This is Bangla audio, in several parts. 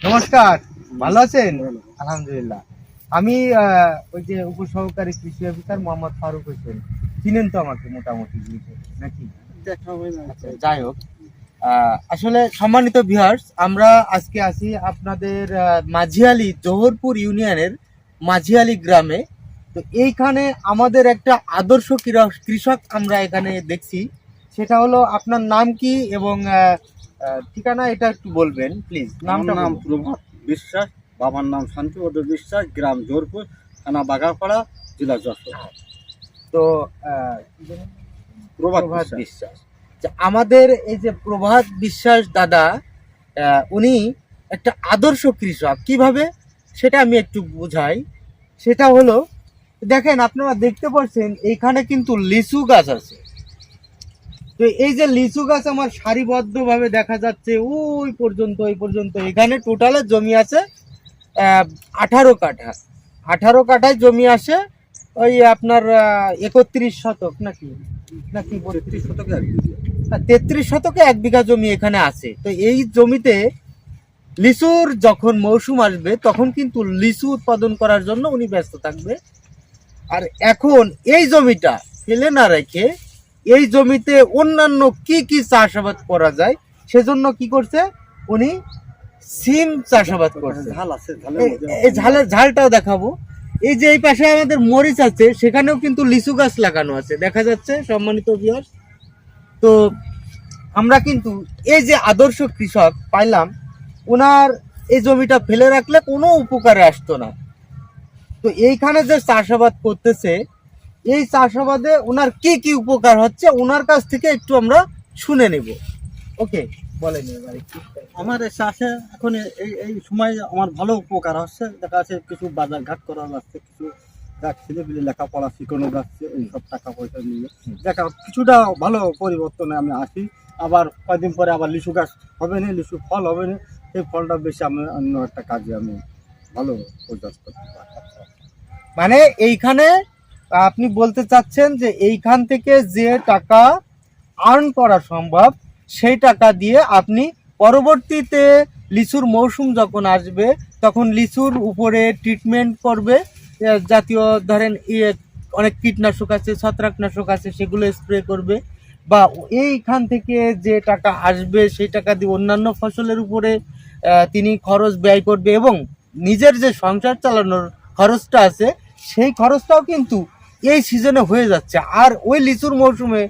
নমস্কার, ভালো আছেন? আলহামদুলিল্লাহ। আমি ওই যে উপসহকারী কৃষি অফিসার মোহাম্মদ ফারুক হোসেন। চিনেন তো আমাকে মোটামুটি নাকি? আচ্ছা, যাই হোক, আসলে সম্মানিত ভিউয়ার্স, আমরা আজকে আছি আপনাদের মাঝিয়ালি জোহরপুর ইউনিয়নের মাঝিয়ালি গ্রামে। তো এইখানে আমাদের একটা আদর্শ কৃষক আমরা এখানে দেখছি। সেটা হলো, আপনার নাম কি এবং ঠিকানা এটা একটু বলবেন প্লিজ। নাম প্রভাত বিশ্বাস, বাবার নাম শান্তিপদ বিশ্বাস, গ্রাম জোরপুর, থানা বাগারপাড়া, জেলা যশোর। তো প্রভাত বিশ্বাস। আমাদের এই যে প্রভাত বিশ্বাস দাদা, উনি একটা আদর্শ কৃষক। কিভাবে সেটা আমি একটু বুঝাই। সেটা হলো, দেখেন আপনারা দেখতে পাচ্ছেন এইখানে কিন্তু লিচু গাছ আছে। তো এই যে লিচু গাছ আমার সারিবদ্ধভাবে দেখা যাচ্ছে ওই পর্যন্ত এখানে টোটালে জমি আছে 18 কাঠা। 18 কাঠায় জমি আসে ওই আপনার 31 শতক নাকি 33 শতকে 33 শতকে 1 বিঘা জমি এখানে আছে। তো এই জমিতে লিচুর যখন মৌসুম আসবে তখন কিন্তু লিচু উৎপাদন করার জন্য উনি ব্যস্ত থাকবে। আর এখন এই জমিটা ফেলে না রেখে এই জমিতে অন্যান্য কি চাষাবাদ করা যায় সেজন্য কি করছে উনি, সিম চাষাবাদ করছে। ঝাল আছে, এই ঝালটাও দেখাবো। এই যে এই পাশে আমাদের মরিচ আছে, সেখানেও কিন্তু লিচু গাছ লাগানো আছে, দেখা যাচ্ছে সম্মানিত ভিউয়ার্স। তো আমরা কিন্তু এই যে আদর্শ কৃষক পাইলাম, ওনার এই জমিটা ফেলে রাখলে কোনো উপকারে আসতো না। তো এইখানে যে চাষাবাদ করতেছে, এই চাষাবাদে ওনার কি উপকার হচ্ছে ওনার কাছ থেকে একটু আমরা শুনে নেব। ওকে, বলেন এবার একটু। আমার এই চাষে এখন এই সময় আমার ভালো উপকার হচ্ছে। দেখা যাচ্ছে কিছু বাজার ঘাট করা যাচ্ছে, কিছু ছেলেপিলে লেখাপড়া শিখানো যাচ্ছে, এইসব টাকা পয়সা নিয়ে দেখা কিছুটা ভালো পরিবর্তনে আমি আসি। আবার কয়েকদিন পরে আবার লিচু গাছ হবে না, লিচু ফল হবে না, সেই ফলটা বেশি আমি অন্য একটা কাজে আমি ভালো পরিচালনা করতে পারি। মানে এইখানে আপনি বলতে চাচ্ছেন যে এইখান থেকে যে টাকা আর্ন করা সম্ভব, সেই টাকা দিয়ে আপনি পরবর্তীতে লিচুর মৌসুম যখন আসবে তখন লিচুর উপরে ট্রিটমেন্ট করবে, জাতীয় ধরেন অনেক কীটনাশক আছে, ছত্রাকনাশক আছে, সেগুলো স্প্রে করবে, বা এইখান থেকে যে টাকা আসবে সেই টাকা দিয়ে অন্যান্য ফসলের উপরে তিনি খরচ ব্যয় করবে, এবং নিজের যে সংসার চালানোর খরচটা আছে সেই খরচটাও কিন্তু এই সিজনে হয়ে যাচ্ছে। আর ওই লিচুর মৌসুমে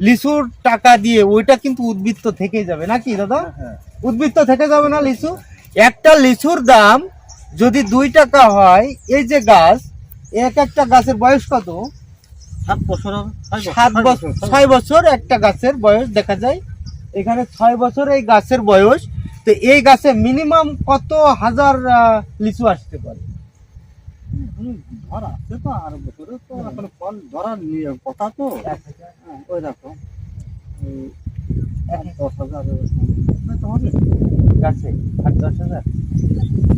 লিচুর টাকা দিয়ে ওইটা কিন্তু উদ্বৃত্ত থেকেই যাবে নাকি দাদা? উদ্বৃত্ত থেকে যাবে না লিচু? একটা লিচুর দাম যদি 2 টাকা হয়, এই যে গাছ, একটা গাছের বয়স কত? 7 বছর, 6 বছর একটা গাছের বয়স দেখা যায়। এখানে 6 বছর এই গাছের বয়স। তো এই গাছে মিনিমাম কত হাজার লিচু আসতে পারে? ধরা আছে তো, আর বছরে তো এখন ফল ধরার কথা তো, ওই দেখো 10,000 গাছে 8-10,000।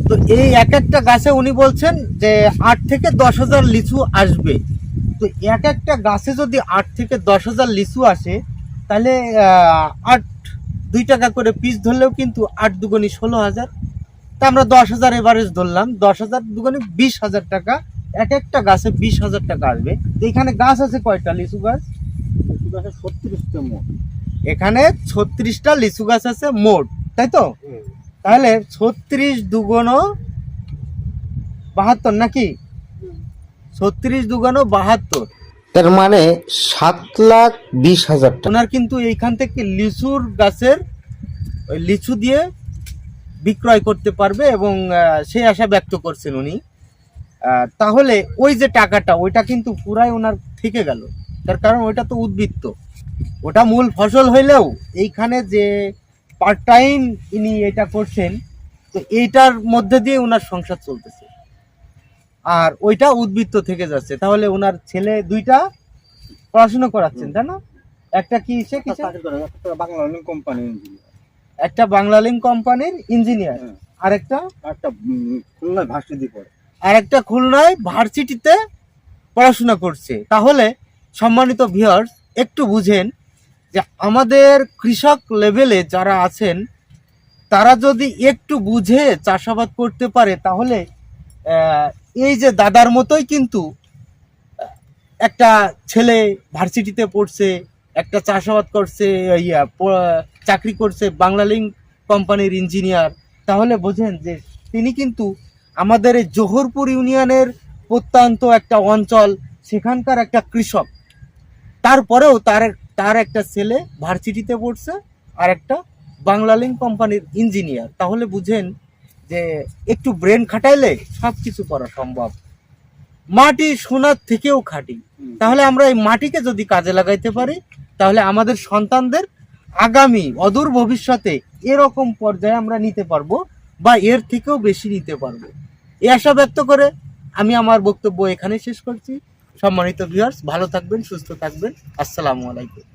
তো এই একটা গাছে উনি বলছেন যে 8 থেকে 10,000 লিচু আসবে। তো একটা গাছে যদি 8 থেকে 10,000 লিচু আসে, তাহলে 2 টাকা করে পিস ধরলেও কিন্তু 8 দুগুণী 16,000। তা আমরা 10,000 এভারেজ ধরলাম, 10,000 দুগুণী 20,000 টাকা। একটা গাছে 20,000 টাকা আসবে। তো এখানে গাছ আছে কয়টা লিচু গাছ? 36টা মোট। এখানে 36টা লিচু গাছ আছে মোট, তাই তো? তাহলে 36 দুগুণ 72 নাকি? 36 দুগুণ 72, তার মানে 7,20,000 টাকা। ওনার কিন্তু এইখান থেকে লিচুর গাছের ওই লিচু দিয়ে বিক্রয় করতে পারবে, এবং সেই আশা ব্যক্ত করছেন উনি। তাহলে ওই যে টাকাটা, ওইটা কিন্তু পুরাই ওনার থেকে গেল। তার কারণ ওইটা তো উদ্বৃত্ত, ওটা মূল ফসল হইলেও এইখানে যে পার্ট টাইম ইনি এটা করছেন, তো এইটার মধ্যে দিয়ে ওনার সংসার চলতেছে, আর ওইটা উদ্বৃত্ত থেকে যাচ্ছে। তাহলে ওনার ছেলে 2টা পড়াশোনা করাচ্ছেন, তাই না? একটা কি সে কি বাংলা কোম্পানি, একটা বাংলালিংক কোম্পানির ইঞ্জিনিয়ার, আরেকটা খুলনায় ভার্সিটি পড়ে, আর একটা খুলনায় ভার্সিটিতে পড়াশোনা করছে। তাহলে সম্মানিত ভিউয়ার্স, একটু বুঝেন যে আমাদের কৃষক লেভেলে যারা আছেন তারা যদি একটু বুঝে চাষাবাদ করতে পারে তাহলে এই যে দাদার মতোই কিন্তু একটা ছেলে ভার্সিটিতে পড়ছে, একটা চাষাবাদ করছে, চাকরি করছে বাংলালিংক কোম্পানির ইঞ্জিনিয়ার, তাহলে বোঝেন যে তিনি কিন্তু আমাদের এই জোহরপুর ইউনিয়নের প্রত্যন্ত একটা অঞ্চল, সেখানকার একটা কৃষক, তারপরেও তার একটা ছেলে ভার্সিটিতে পড়ছে আর একটা বাংলালিংক কোম্পানির ইঞ্জিনিয়ার। তাহলে বুঝেন যে একটু ব্রেন খাটাইলে সব কিছু করা সম্ভব। মাটি সোনার থেকেও খাঁটি। তাহলে আমরা এই মাটিকে যদি কাজে লাগাইতে পারি তাহলে আমাদের সন্তানদের আগামী অদূর ভবিষ্যতে এরকম পর্যায়ে আমরা নিতে পারবো বা এর থেকেও বেশি নিতে পারবো। এই আশা ব্যক্ত করে আমি আমার বক্তব্য এখানে শেষ করছি। সম্মানিত ভিউয়ার্স, ভালো থাকবেন, সুস্থ থাকবেন। আসসালামু আলাইকুম।